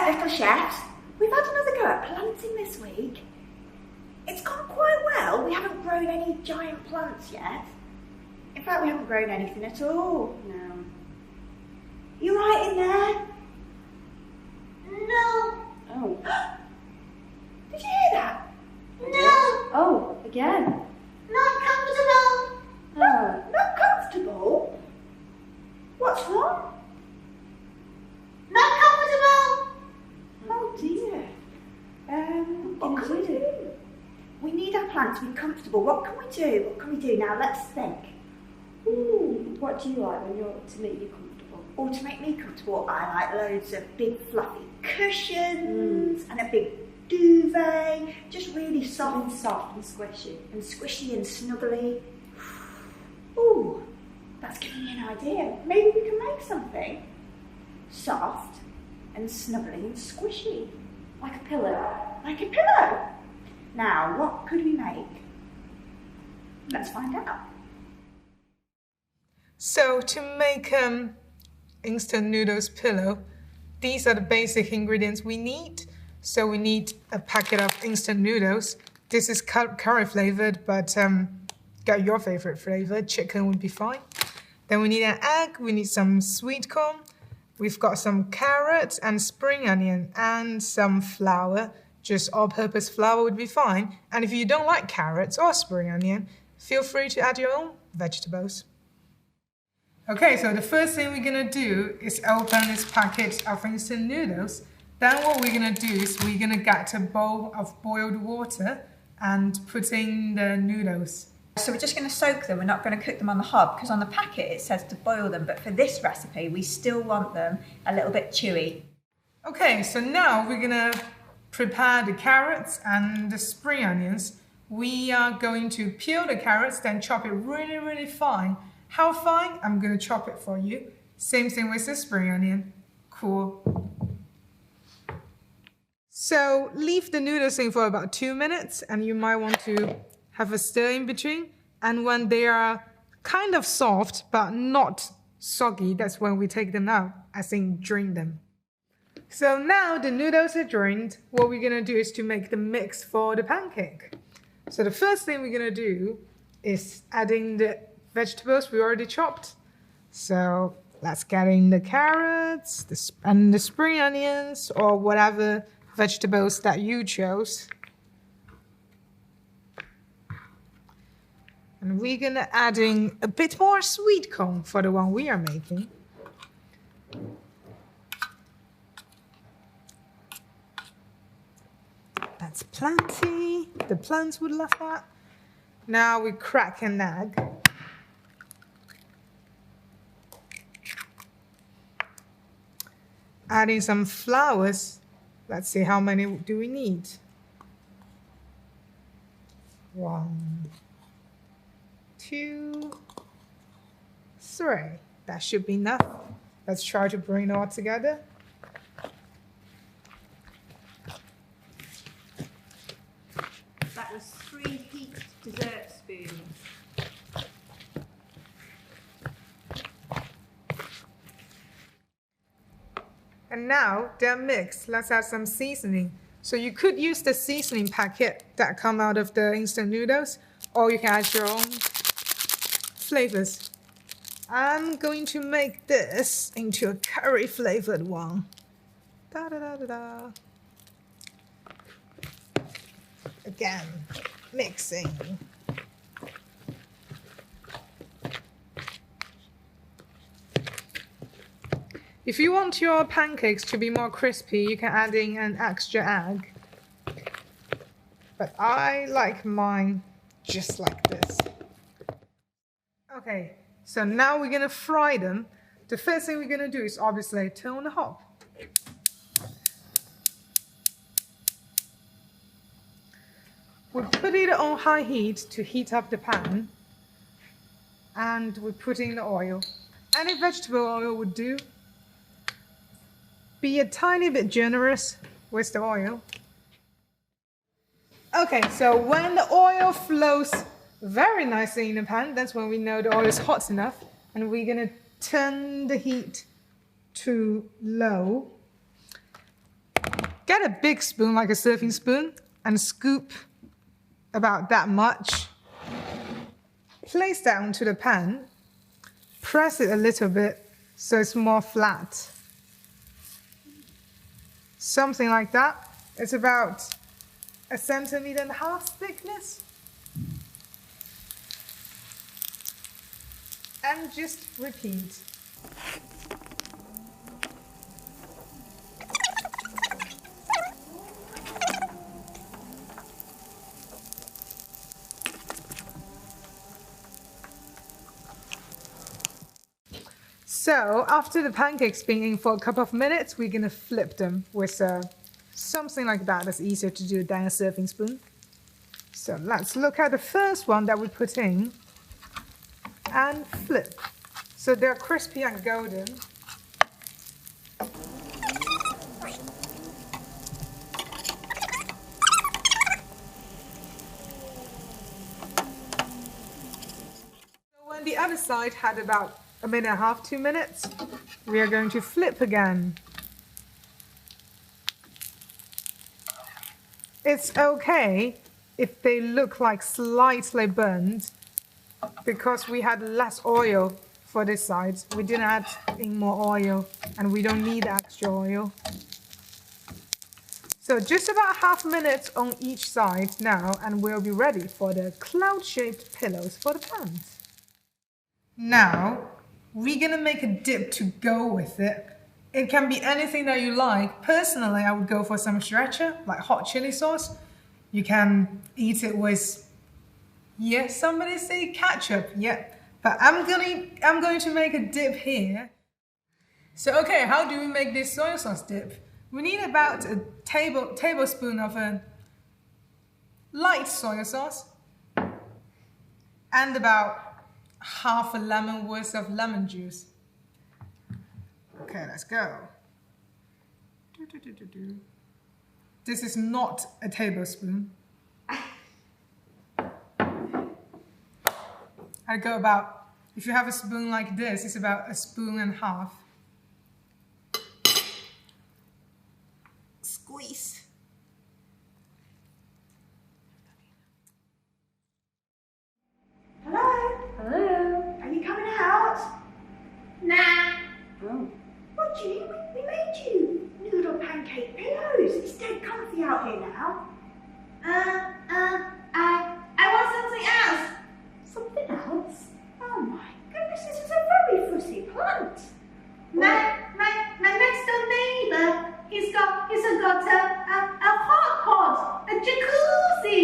right, little chefs, we've had another go at planting this week. It's gone quite well. We haven't grown any giant plants yet. In fact, we haven't grown anything at all. No. You right in there? No. Oh. Did you hear that? No. Oh, again. Not comfortable. Oh. Not comfortable? What's wrong? Not comfortable. Oh dear. What can we do? We need our plants to be comfortable. What can we do? What can we do now? Let's think. Ooh. What do you like when you're to make you comfortable? Or to make me comfortable, I like loads of big fluffy cushions and a big duvet. Just really soft. Soft and squishy. And squishy and snuggly. Ooh, that's giving me an idea. Maybe we can make something soft and snuggly and squishy. Like a pillow. Like a pillow. Now, what could we make? Let's find out. So to make instant noodles pillow, these are the basic ingredients we need. So we need a packet of instant noodles. This is curry flavored, but get your favorite flavor. Chicken would be fine. Then we need an egg. We need some sweet corn. We've got some carrots and spring onion and some flour. Just all-purpose flour would be fine. And if you don't like carrots or spring onion, feel free to add your own vegetables. Okay, so the first thing we're gonna do is open this packet of instant noodles. Then what we're gonna do is we're gonna get a bowl of boiled water and put in the noodles. So we're just going to soak them. We're not going to cook them on the hob because on the packet it says to boil them. But for this recipe, we still want them a little bit chewy. Okay, so now we're gonna prepare the carrots and the spring onions. We are going to peel the carrots, then chop it really, really fine. How fine? I'm gonna chop it for you. Same thing with the spring onion. Cool. So leave the noodles in for about 2 minutes, and you might want to have a stir in between. And when they are kind of soft but not soggy, that's when we take them out, as in drain them. So now the noodles are drained. What we're gonna do is to make the mix for the pancake. So the first thing we're gonna do is adding the vegetables we already chopped. So let's get in the carrots and the spring onions or whatever vegetables that you chose. And we're gonna add in a bit more sweet corn for the one we are making. That's plenty. The plants would love that. Now we crack an egg. Adding some flowers. Let's see, how many do we need? 1, 2, 3. That should be enough. Let's try to bring it all together. That was 3 heaped dessert spoons. And now they're mixed. Let's add some seasoning. So you could use the seasoning packet that come out of the instant noodles, or you can add your own flavors. I'm going to make this into a curry flavored one. Da da da da da. Again, mixing. If you want your pancakes to be more crispy, you can add in an extra egg. But I like mine just like this. Okay, so now we're gonna fry them. The first thing we're gonna do is obviously turn on the hob. We put it on high heat to heat up the pan. And we put in the oil. Any vegetable oil would do. Be a tiny bit generous with the oil. Okay, so when the oil flows very nicely in the pan, that's when we know the oil is hot enough. And we're gonna turn the heat to low. get a big spoon, like a serving spoon, and scoop about that much. Place that onto the pan. Press it a little bit so it's more flat. Something like that. It's about 1.5 centimeters thickness. And just repeat. So after the pancakes being in for a couple of minutes, we're going to flip them with something like that. That's easier to do than a serving spoon. So let's look at the first one that we put in and flip. So they're crispy and golden. So when the other side had about 1.5 minutes, 2 minutes, we are going to flip again. It's okay if they look like slightly burnt because we had less oil for this side. We didn't add in more oil and we don't need extra oil. So just about 0.5 minutes on each side now and we'll be ready for the cloud-shaped pillows for the pans. Now, we're gonna make a dip to go with it. It can be anything that you like. Personally, I would go for some sriracha, like hot chili sauce. You can eat it with, yeah, somebody say ketchup, yeah. But I'm going to make a dip here. So okay, how do we make this soy sauce dip? We need about a tablespoon of a light soy sauce and about 1/2 lemon worth of lemon juice. Okay, let's go. This is not a tablespoon. I go about, if you have a spoon like this, it's about 1.5 spoons. Squeeze. Hello? Hello? Are you coming out? Nah. Oh. What do you mean? We made you noodle pancake pillows. It's dead comfy out here now. I want something else. Something else? Oh my goodness, this is a very fussy plant. My next door neighbour, he's got a hot pot, a jacuzzi.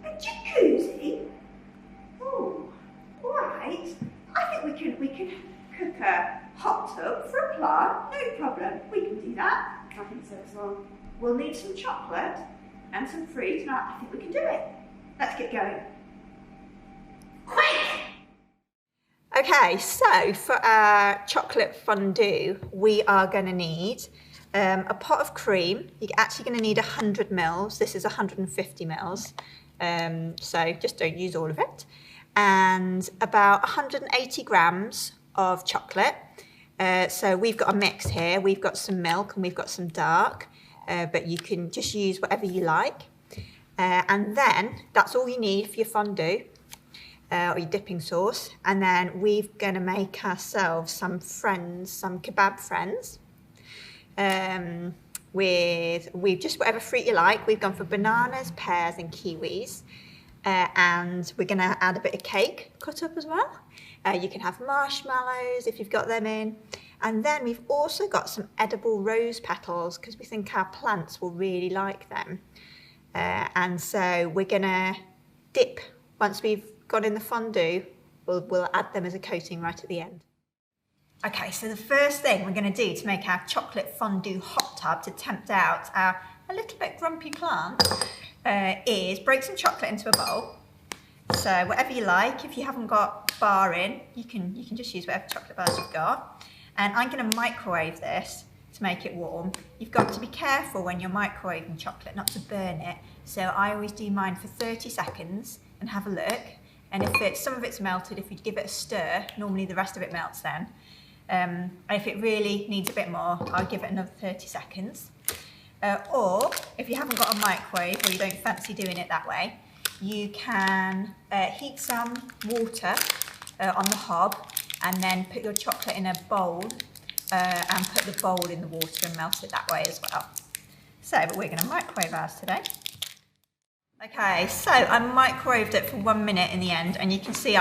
A jacuzzi? Oh, all right. I think we can cook a hot tub for a plant. No problem. We can do that. I think so as well. We'll need some chocolate and some fruit, and I think we can do it. Let's get going. Quick! Okay, so for our chocolate fondue, we are going to need a pot of cream. You're actually going to need 100 mils. This is 150 mils. So just don't use all of it. And about 180 grams of chocolate. So we've got a mix here. We've got some milk and we've got some dark, but you can just use whatever you like. And then that's all you need for your fondue or your dipping sauce. And then we're going to make ourselves some kebab friends. With just whatever fruit you like. We've gone for bananas, pears and kiwis. And we're going to add a bit of cake cut up as well. You can have marshmallows if you've got them in. And then we've also got some edible rose petals because we think our plants will really like them. And so we're going to dip, once we've gone in the fondue, we'll add them as a coating right at the end. Okay, so the first thing we're going to do to make our chocolate fondue hot tub to tempt out our a little bit grumpy plant is break some chocolate into a bowl. So whatever you like, if you haven't got bar in, you can just use whatever chocolate bars you've got. And I'm going to microwave this to make it warm. You've got to be careful when you're microwaving chocolate not to burn it. So I always do mine for 30 seconds and have a look. And if some of it's melted, if you give it a stir, normally the rest of it melts then. And if it really needs a bit more, I'll give it another 30 seconds. Or if you haven't got a microwave or you don't fancy doing it that way, you can heat some water on the hob and then put your chocolate in a bowl and put the bowl in the water and melt it that way as well. So, but we're going to microwave ours today. Okay, so I microwaved it for 1 minute in the end, and you can see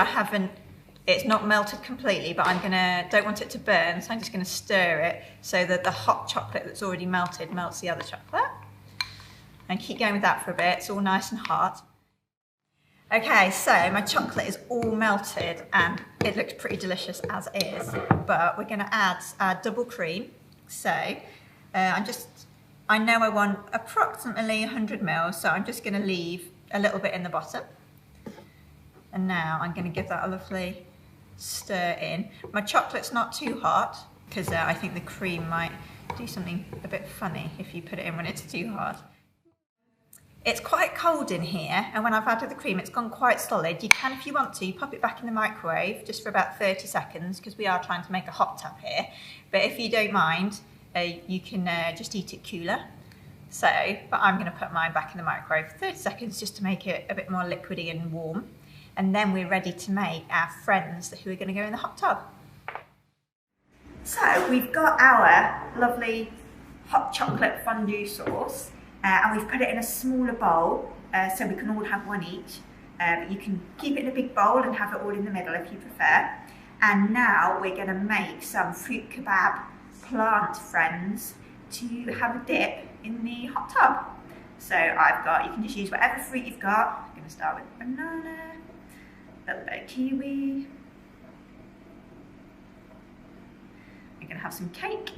it's not melted completely, but don't want it to burn, so I'm just going to stir it so that the hot chocolate that's already melted melts the other chocolate. And keep going with that for a bit, it's all nice and hot. Okay, so my chocolate is all melted and it looks pretty delicious as is, but we're going to add our double cream. So I know I want approximately 100 ml, so I'm just going to leave a little bit in the bottom. And now I'm going to give that a lovely stir in. My chocolate's not too hot because I think the cream might do something a bit funny if you put it in when it's too hot. It's quite cold in here, and when I've added the cream, it's gone quite solid. You can, if you want to, pop it back in the microwave just for about 30 seconds because we are trying to make a hot tub here. But if you don't mind, you can just eat it cooler. So, but I'm going to put mine back in the microwave for 30 seconds just to make it a bit more liquidy and warm. And then we're ready to make our friends who are going to go in the hot tub. So we've got our lovely hot chocolate fondue sauce. And we've put it in a smaller bowl so we can all have one each. But you can keep it in a big bowl and have it all in the middle if you prefer. And now we're going to make some fruit kebab plant friends to have a dip in the hot tub. So you can just use whatever fruit you've got. I'm going to start with banana, a little bit of kiwi. We're going to have some cake.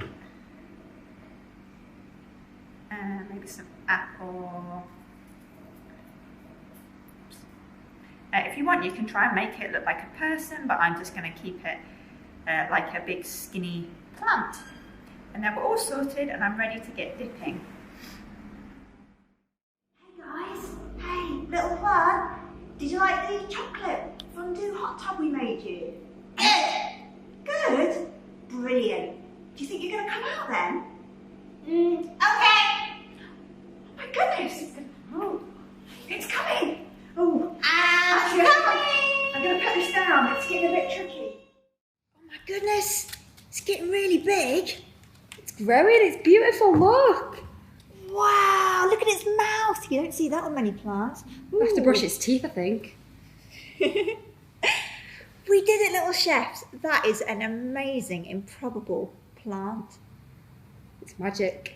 And maybe some apple. If you want, you can try and make it look like a person, but I'm just going to keep it like a big skinny plant. And then we're all sorted and I'm ready to get dipping. Hey guys, hey little one, did you like the chocolate fondue hot tub we made you? Good! Good? Brilliant. Do you think you're going to come out then? Okay. Oh my goodness. Oh, it's coming. Oh, actually, I'm going to put this down. It's getting a bit tricky. Oh my goodness. It's getting really big. It's growing, it's beautiful, look. Wow, look at its mouth. You don't see that on many plants. We'll have to brush its teeth, I think. We did it, little chefs. That is an amazing, improbable plant. It's magic.